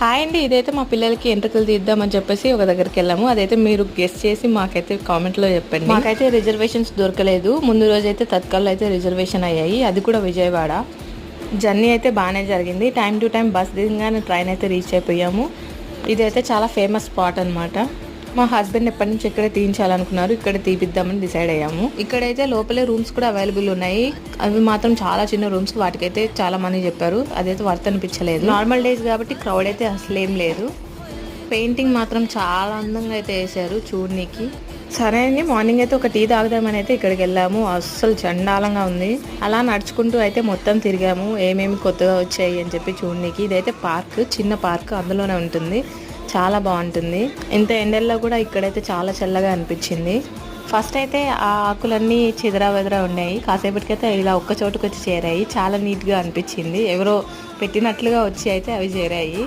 Hi అండి, ఇదైతే మా పిల్లలకి ఎంట్రుకలు తీద్దామని చెప్పేసి ఒక దగ్గరికి వెళ్ళాము. అదైతే మీరు గెస్ట్ చేసి మాకైతే కామెంట్లో చెప్పండి. మాకైతే రిజర్వేషన్స్ దొరకలేదు. ముందు రోజు అయితే తత్కాల్లో అయితే రిజర్వేషన్ అయ్యాయి, అది కూడా విజయవాడ. జర్నీ అయితే బాగానే జరిగింది. టైం టు టైం బస్ దిగగానే ట్రైన్ అయితే రీచ్ అయిపోయాము. ఇదైతే చాలా ఫేమస్ స్పాట్ అనమాట. మా హస్బెండ్ ఎప్పటి నుంచి ఇక్కడే తీయించాలనుకున్నారు, ఇక్కడ తీపిద్దామని డిసైడ్ అయ్యాము. ఇక్కడైతే లోపలే రూమ్స్ కూడా అవైలబుల్ ఉన్నాయి. అవి మాత్రం చాలా చిన్న రూమ్స్, వాటికైతే చాలా మంది చెప్పారు. అదైతే వర్త్ అనిపించలేదు. నార్మల్ డేస్ కాబట్టి క్రౌడ్ అయితే అసలేం లేదు. పెయింటింగ్ మాత్రం చాలా అందంగా అయితే వేసారు చూడనీకి. సరే అండి, మార్నింగ్ అయితే ఒక టీ తాగుదామని అయితే ఇక్కడికి వెళ్ళాము. అస్సలు చండాలంగా ఉంది. అలా నడుచుకుంటూ అయితే మొత్తం తిరిగాము, ఏమేమి కొత్తగా వచ్చాయి అని చెప్పి చూడనీకి. ఇదైతే పార్క్, చిన్న పార్క్, అందులోనే ఉంటుంది. చాలా బాగుంటుంది. ఇంత ఎండల్లో కూడా ఇక్కడైతే చాలా చల్లగా అనిపించింది. ఫస్ట్ అయితే ఆ ఆకులన్నీ చెదరా వెదరా ఉన్నాయి. కాసేపటికైతే ఇలా ఒక్క చోటుకు వచ్చి చేరాయి. చాలా నీట్గా అనిపించింది. ఎవరో పెట్టినట్లుగా వచ్చి అయితే అవి చేరాయి.